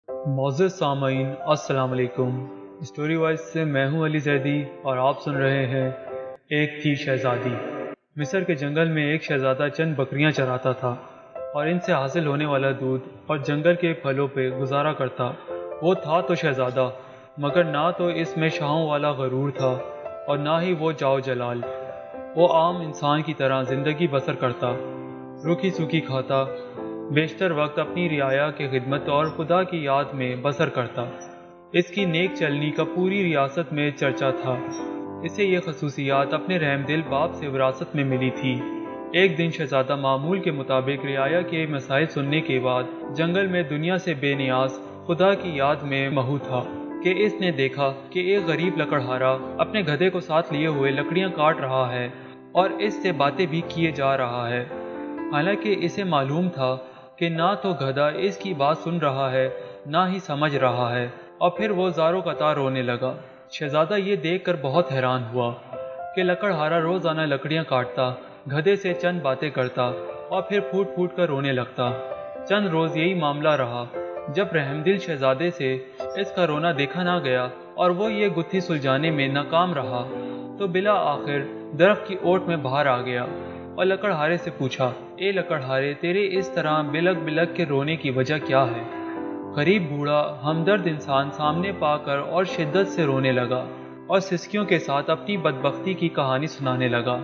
معزز سامعین السلام علیکم۔ اسٹوری وائز سے میں ہوں علی زیدی اور آپ سن رہے ہیں ایک تھی شہزادی۔ مصر کے جنگل میں ایک شہزادہ چند بکریاں چراتا تھا اور ان سے حاصل ہونے والا دودھ اور جنگل کے پھلوں پہ گزارا کرتا۔ وہ تھا تو شہزادہ، مگر نہ تو اس میں شاہوں والا غرور تھا اور نہ ہی وہ جاؤ جلال۔ وہ عام انسان کی طرح زندگی بسر کرتا، روکھی سوکھی کھاتا، بیشتر وقت اپنی رعایا کی خدمت اور خدا کی یاد میں بسر کرتا۔ اس کی نیک چلنی کا پوری ریاست میں چرچا تھا۔ اسے یہ خصوصیات اپنے رحم دل باپ سے وراثت میں ملی تھی۔ ایک دن شہزادہ معمول کے مطابق رعایا کے مسائل سننے کے بعد جنگل میں دنیا سے بے نیاز خدا کی یاد میں مہو تھا کہ اس نے دیکھا کہ ایک غریب لکڑہارا اپنے گدھے کو ساتھ لیے ہوئے لکڑیاں کاٹ رہا ہے اور اس سے باتیں بھی کیے جا رہا ہے۔ حالانکہ اسے معلوم تھا کہ نہ تو گدھا اس کی بات سن رہا ہے نہ ہی سمجھ رہا ہے، اور پھر وہ زاروں قطار رونے لگا۔ شہزادہ یہ دیکھ کر بہت حیران ہوا کہ لکڑہارا روزانہ لکڑیاں کاٹتا، گدھے سے چند باتیں کرتا اور پھر پھوٹ پھوٹ کر رونے لگتا۔ چند روز یہی معاملہ رہا۔ جب رحمدل شہزادے سے اس کا رونا دیکھا نہ گیا اور وہ یہ گتھی سلجھانے میں ناکام رہا تو بلا آخر درخت کی اوٹ میں باہر آ گیا اور لکڑہارے سے پوچھا، اے لکڑہارے، تیرے اس طرح بلک بلک کے رونے کی وجہ کیا ہے؟ غریب بوڑھا ہمدرد انسان سامنے پا کر اور شدت سے رونے لگا اور سسکیوں کے ساتھ اپنی بدبختی کی کہانی سنانے لگا۔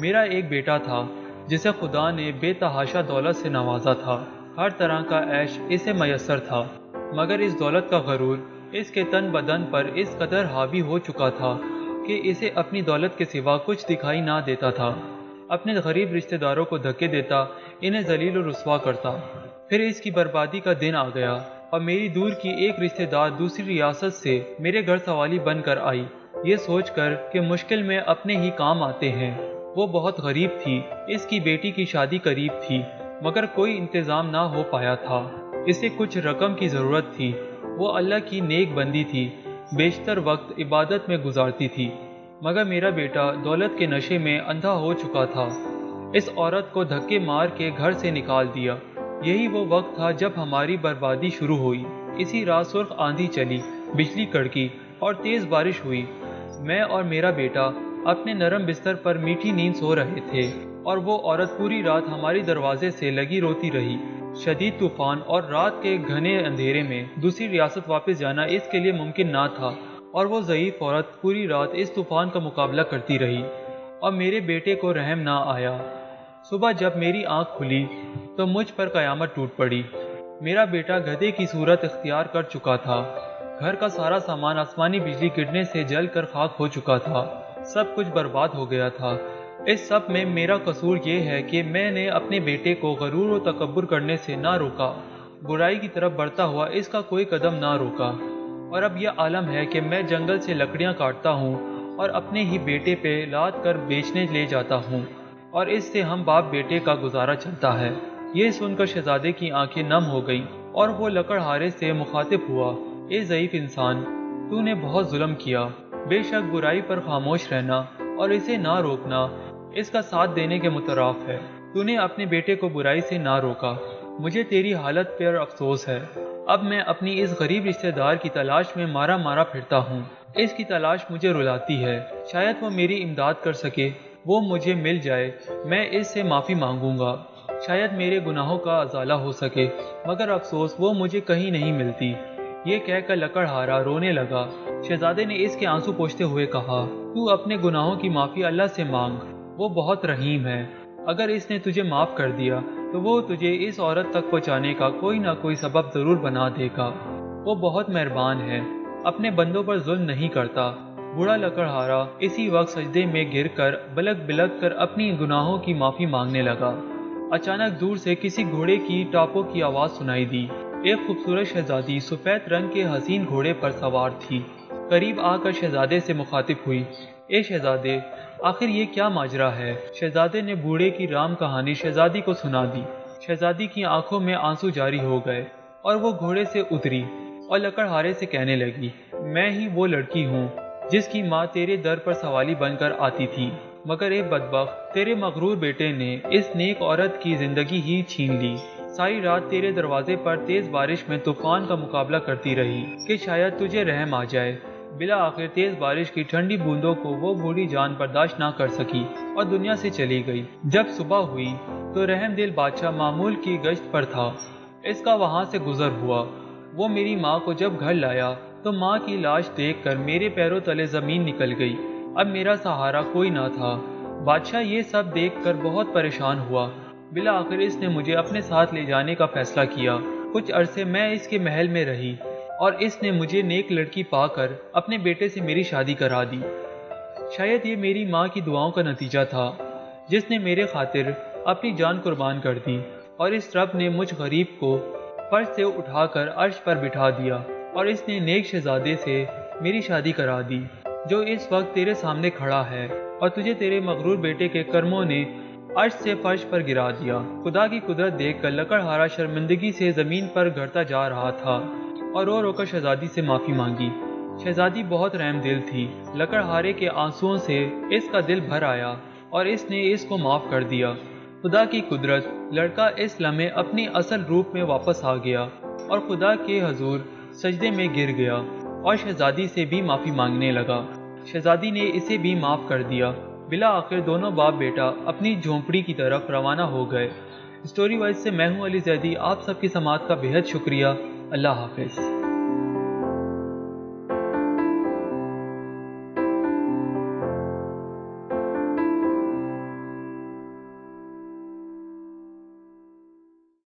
میرا ایک بیٹا تھا جسے خدا نے بے تحاشا دولت سے نوازا تھا۔ ہر طرح کا عیش اسے میسر تھا، مگر اس دولت کا غرور اس کے تن بدن پر اس قدر حاوی ہو چکا تھا کہ اسے اپنی دولت کے سوا کچھ دکھائی نہ دیتا تھا۔ اپنے غریب رشتہ داروں کو دھکے دیتا، انہیں ذلیل و رسوا کرتا۔ پھر اس کی بربادی کا دن آ گیا اور میری دور کی ایک رشتہ دار دوسری ریاست سے میرے گھر سوالی بن کر آئی، یہ سوچ کر کہ مشکل میں اپنے ہی کام آتے ہیں۔ وہ بہت غریب تھی، اس کی بیٹی کی شادی قریب تھی، مگر کوئی انتظام نہ ہو پایا تھا۔ اسے کچھ رقم کی ضرورت تھی۔ وہ اللہ کی نیک بندی تھی، بیشتر وقت عبادت میں گزارتی تھی، مگر میرا بیٹا دولت کے نشے میں اندھا ہو چکا تھا۔ اس عورت کو دھکے مار کے گھر سے نکال دیا۔ یہی وہ وقت تھا جب ہماری بربادی شروع ہوئی۔ اسی رات سرخ آندھی چلی، بجلی کڑکی اور تیز بارش ہوئی۔ میں اور میرا بیٹا اپنے نرم بستر پر میٹھی نیند سو رہے تھے اور وہ عورت پوری رات ہماری دروازے سے لگی روتی رہی۔ شدید طوفان اور رات کے گھنے اندھیرے میں دوسری ریاست واپس جانا اس کے لیے ممکن نہ تھا، اور وہ ضعیف عورت پوری رات اس طوفان کا مقابلہ کرتی رہی اور میرے بیٹے کو رحم نہ آیا۔ صبح جب میری آنکھ کھلی تو مجھ پر قیامت ٹوٹ پڑی۔ میرا بیٹا گدھے کی صورت اختیار کر چکا تھا۔ گھر کا سارا سامان آسمانی بجلی گرنے سے جل کر خاک ہو چکا تھا۔ سب کچھ برباد ہو گیا تھا۔ اس سب میں میرا قصور یہ ہے کہ میں نے اپنے بیٹے کو غرور و تکبر کرنے سے نہ روکا، برائی کی طرف بڑھتا ہوا اس کا کوئی قدم نہ روکا، اور اب یہ عالم ہے کہ میں جنگل سے لکڑیاں کاٹتا ہوں اور اپنے ہی بیٹے پہ لاد کر بیچنے لے جاتا ہوں، اور اس سے ہم باپ بیٹے کا گزارا چلتا ہے۔ یہ سن کر شہزادے کی آنکھیں نم ہو گئیں اور وہ لکڑہارے سے مخاطب ہوا، اے ضعیف انسان، تو نے بہت ظلم کیا۔ بے شک برائی پر خاموش رہنا اور اسے نہ روکنا اس کا ساتھ دینے کے مترادف ہے۔ تو نے اپنے بیٹے کو برائی سے نہ روکا۔ مجھے تیری حالت پر افسوس ہے۔ اب میں اپنی اس غریب رشتہ دار کی تلاش میں مارا مارا پھرتا ہوں۔ اس کی تلاش مجھے رلاتی ہے۔ شاید وہ میری امداد کر سکے۔ وہ مجھے مل جائے، میں اس سے معافی مانگوں گا۔ شاید میرے گناہوں کا ازالہ ہو سکے، مگر افسوس وہ مجھے کہیں نہیں ملتی۔ یہ کہہ کر لکڑہارا رونے لگا۔ شہزادے نے اس کے آنسو پوچھتے ہوئے کہا، تو اپنے گناہوں کی معافی اللہ سے مانگ، وہ بہت رحیم ہے۔ اگر اس نے تجھے معاف کر دیا تو وہ تجھے اس عورت تک پہنچانے کا کوئی نہ کوئی سبب ضرور بنا دے گا۔ وہ بہت مہربان ہے، اپنے بندوں پر ظلم نہیں کرتا۔ بوڑھا لکڑہارا اسی وقت سجدے میں گر کر بلک بلک کر اپنی گناہوں کی معافی مانگنے لگا۔ اچانک دور سے کسی گھوڑے کی ٹاپوں کی آواز سنائی دی۔ ایک خوبصورت شہزادی سفید رنگ کے حسین گھوڑے پر سوار تھی۔ قریب آ کر شہزادے سے مخاطب ہوئی، اے شہزادے، آخر یہ کیا ماجرا ہے؟ شہزادے نے بوڑھے کی رام کہانی شہزادی کو سنا دی۔ شہزادی کی آنکھوں میں آنسو جاری ہو گئے اور وہ گھوڑے سے اتری اور لکڑہارے سے کہنے لگی، میں ہی وہ لڑکی ہوں جس کی ماں تیرے در پر سوالی بن کر آتی تھی، مگر اے بدبخت، تیرے مغرور بیٹے نے اس نیک عورت کی زندگی ہی چھین لی۔ ساری رات تیرے دروازے پر تیز بارش میں طوفان کا مقابلہ کرتی رہی کہ شاید تجھے رحم آ جائے۔ بلا آخر تیز بارش کی ٹھنڈی بوندوں کو وہ بوڑھی جان برداشت نہ کر سکی اور دنیا سے چلی گئی۔ جب صبح ہوئی تو رحم دل بادشاہ معمول کی گشت پر تھا۔ اس کا وہاں سے گزر ہوا۔ وہ میری ماں کو جب گھر لایا تو ماں کی لاش دیکھ کر میرے پیروں تلے زمین نکل گئی۔ اب میرا سہارا کوئی نہ تھا۔ بادشاہ یہ سب دیکھ کر بہت پریشان ہوا۔ بلا آخر اس نے مجھے اپنے ساتھ لے جانے کا فیصلہ کیا۔ کچھ عرصے میں اس کے محل میں رہی اور اس نے مجھے نیک لڑکی پا کر اپنے بیٹے سے میری شادی کرا دی۔ شاید یہ میری ماں کی دعاؤں کا نتیجہ تھا جس نے میرے خاطر اپنی جان قربان کر دی، اور اس رب نے مجھ غریب کو فرش سے اٹھا کر عرش پر بٹھا دیا، اور اس نے نیک شہزادے سے میری شادی کرا دی جو اس وقت تیرے سامنے کھڑا ہے، اور تجھے تیرے مغرور بیٹے کے کرموں نے عرش سے فرش پر گرا دیا۔ خدا کی قدرت دیکھ کر لکڑہارا شرمندگی سے زمین پر گرتا جا رہا تھا اور رو رو کر شہزادی سے معافی مانگی۔ شہزادی بہت رحم دل تھی۔ لکڑہارے کے آنسوؤں سے اس کا دل بھر آیا اور اس نے اس کو معاف کر دیا۔ خدا کی قدرت، لڑکا اس لمحے اپنی اصل روپ میں واپس آ گیا اور خدا کے حضور سجدے میں گر گیا اور شہزادی سے بھی معافی مانگنے لگا۔ شہزادی نے اسے بھی معاف کر دیا۔ بلا آخر دونوں باپ بیٹا اپنی جھونپڑی کی طرف روانہ ہو گئے۔ اسٹوری وائز سے میں ہوں علی زیدی۔ آپ سب کی سماعت کا بے حد شکریہ۔ اللہ حافظ۔